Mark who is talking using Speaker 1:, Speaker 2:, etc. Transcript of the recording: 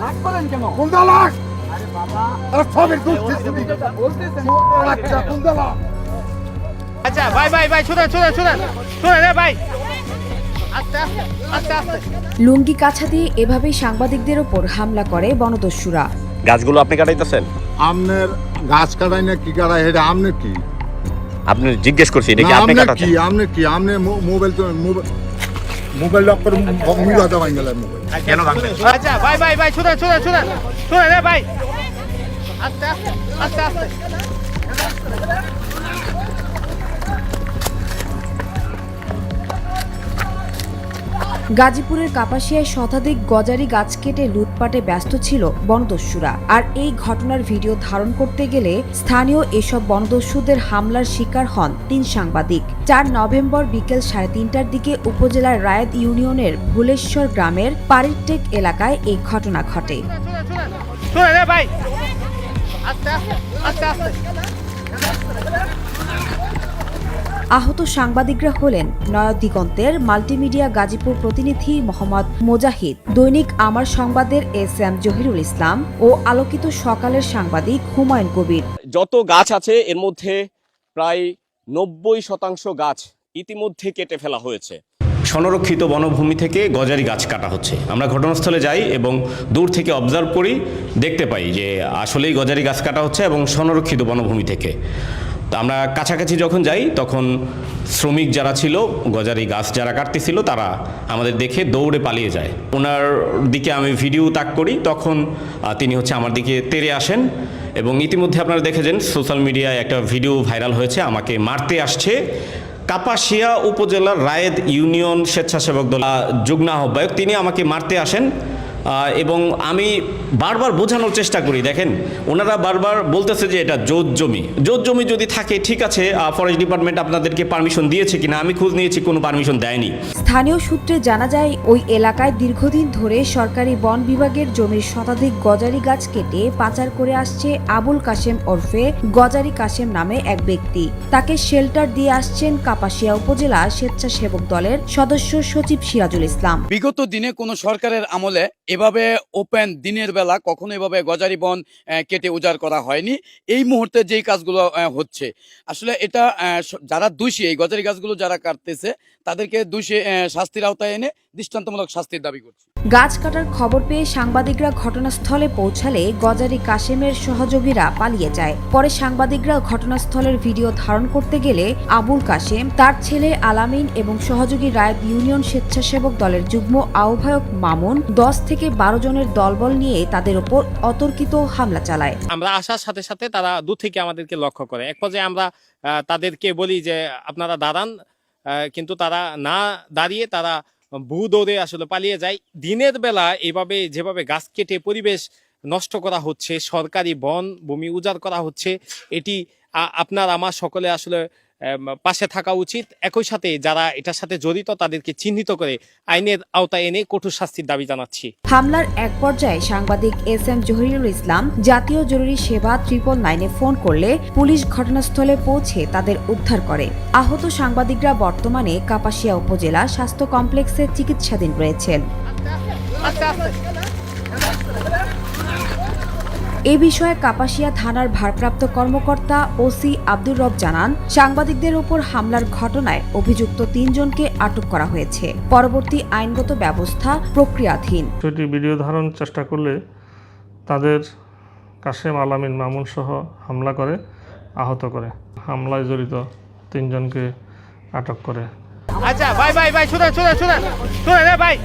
Speaker 1: রাগ করেন কেন? আরে বাবা,
Speaker 2: আচ্ছা ভাই শুনেন রে ভাই, আস্তে আস্তে।
Speaker 3: লুঙ্গি কাছা দিয়ে এভাবেই সাংবাদিকদের ওপর হামলা করে বনদস্যুরা।
Speaker 4: গাছগুলো আপনি কাটাইতেছেন?
Speaker 5: আমনের গাছ কাটাই না কি কাটাই এটা আমনের কি?
Speaker 4: আপনি জিজ্ঞেস করছি এটা কি আপনি কাটাচ্ছেন?
Speaker 5: আমনের কি আমনে মোবাইল তো মোবাইল লক করে মুড়া দাবাই গেল মোবাইল
Speaker 4: কেন ভাঙলেন?
Speaker 2: আচ্ছা ভাই শুনেন রে ভাই, আস্তে।
Speaker 3: গাজীপুরের কাপাসিয়ায় শতাধিক গজারি গাছ কেটে লুটপাটে ব্যস্ত ছিল বনদস্যুরা। আর এই ঘটনার ভিডিও ধারণ করতে গেলে স্থানীয় এসব বনদস্যুদের হামলার শিকার হন 3 সাংবাদিক। 4 নভেম্বর বিকেল 3:30টার দিকে উপজেলার রায়েদ ইউনিয়নের ভুলেশ্বর গ্রামের পারিটেক এলাকায় এই ঘটনা ঘটে।
Speaker 2: শুনেন রে ভাই, আস্তে।
Speaker 3: আহত সাংবাদিকরা হলেন নয়াদিগন্তের মাল্টিমিডিয়া গাজীপুর প্রতিনিধি মোহাম্মদ মোজাহিদ, দৈনিক আমার সংবাদের এস.এম. জহিরুল ইসলাম ও আলোকিত সকালের সাংবাদিক হুমায়ুন কবির।
Speaker 4: যত গাছ আছে এর মধ্যে প্রায় 90% গাছ ইতিমধ্যে কেটে ফেলা হয়েছে। সংরক্ষিত বনভূমি থেকে গজারি গাছ কাটা হচ্ছে। আমরা ঘটনাস্থলে যাই এবং দূর থেকে অবজার্ভ করি, দেখতে পাই যে আসলেই গজারি গাছ কাটা হচ্ছে এবং সংরক্ষিত বনভূমি থেকে। তো আমরা কাছাকাছি যখন যাই তখন শ্রমিক যারা ছিল, গজারি গাছ যারা কাটতেছিল, তারা আমাদের দেখে দৌড়ে পালিয়ে যায়। ওনার দিকে আমি ভিডিও তাক করি, তখন তিনি আমার দিকে তেড়ে আসেন এবং ইতিমধ্যে আপনারা দেখেছেন সোশ্যাল মিডিয়ায় একটা ভিডিও ভাইরাল হয়েছে, আমাকে মারতে আসছে। কাপাসিয়া উপজেলার রায়েদ ইউনিয়ন স্বেচ্ছাসেবক দল যুগ্ম আহ্বায়ক, তিনি আমাকে মারতে আসেন এবং আমি বারবার বোঝানোর চেষ্টা করি। দেখেন, ওনারা বারবার বলতেছে যে এটা জোত জমি যদি থাকে ঠিক আছে, ফরেস্ট ডিপার্টমেন্ট আপনাদেরকে পারমিশন দিয়েছে কিনা, আমি খোঁজ নিয়েছি, কোনো পারমিশন দেয়নি।
Speaker 3: স্থানীয় সূত্রে জানা যায় ওই এলাকায় দীর্ঘদিন ধরে সরকারি বন বিভাগের জমির শতাধিক গজারি গাছ কেটে পাচার করে আসছে আবুল কাশেম ওরফে গজারি কাশেম নামে এক ব্যক্তি। তাকে শেল্টার দিয়ে আসছেন কাপাসিয়া উপজেলা স্বেচ্ছাসেবক দলের সদস্য সচিব সিরাজুল ইসলাম।
Speaker 1: বিগত দিনে কোনো সরকারের আমলে এভাবে ওপেন দিনের বেলা কখনো এভাবে গজারি বন কেটে উজাড় করা হয়নি। এই মুহূর্তে যেই কাজগুলো হচ্ছে, আসলে এটা যারা দোষী, এই গজারি গাছগুলো যারা কাটতেছে তাদেরকে দোষী শাস্তির আওতায় এনে দৃষ্টান্তমূলক শাস্তির দাবি করছে।
Speaker 3: গাছ কাটার খবর পেয়ে সাংবাদিকরা ঘটনাস্থলে পৌঁছালে গজারি কাশেমের সহযোগীরা পালিয়ে যায়। পরে সাংবাদিকরা ঘটনাস্থলের ভিডিও ধারণ করতে গেলে আবুল কাশেম, তার ছেলে আলামিন এবং সহযোগী রায়েদ ইউনিয়ন স্বেচ্ছাসেবক দলের যুগ্ম আহ্বায়ক মামুন 10 থেকে 12 জনের দলবল নিয়ে তাদের উপর অতর্কিত হামলা চালায়।
Speaker 2: আমরা আসার সাথে সাথে তারা দূর থেকে আমাদেরকে লক্ষ্য করে। এক পর্যায়ে আমরা তাদেরকে বলি যে আপনারা দাঁড়ান, কিন্তু তারা না দাঁড়িয়ে তারা দৌড়ে আসলে পালিয়ে যায়। দিনের বেলা এভাবে যেভাবে গাছ কেটে পরিবেশ নষ্ট করা হচ্ছে, সরকারি বন ভূমি উজাড় করা হচ্ছে, এটি আপনার আমার সকলে আসলে পাশে থাকা উচিত। একই সাথে যারা এটার সাথে জড়িত তাদেরকে চিহ্নিত করে আইনের আওতায় এনে কঠোর শাস্তির দাবি জানাচ্ছি।
Speaker 3: হামলার এক পর্যায়ে সাংবাদিক এস.এম. জহিরুল ইসলাম জাতীয় জরুরি সেবা 999-এ ফোন করলে পুলিশ ঘটনাস্থলে পৌঁছে তাদের উদ্ধার করে। আহত সাংবাদিকরা বর্তমানে কাপাসিয়া উপজেলা স্বাস্থ্য কমপ্লেক্সে চিকিৎসাধীন রয়েছেন। এ বিষয়ে কাপাসিয়া থানার ভারপ্রাপ্ত কর্মকর্তা ওসি আব্দুর রব জানান, সাংবাদিকদের উপর হামলার ঘটনায় অভিযুক্ত 3 জনকে আটক করা হয়েছে। পরবর্তী আইনগত ব্যবস্থা প্রক্রিয়াধীন।
Speaker 6: সেটি ভিডিও ধারণ চেষ্টা করলে তাদের কাশেম, আলামিন, মামুন সহ হামলা করে আহত করে। হামলায় জড়িত 3 জনকে আটক করে।
Speaker 2: আচ্ছা ভাই শুনেন রে ভাই,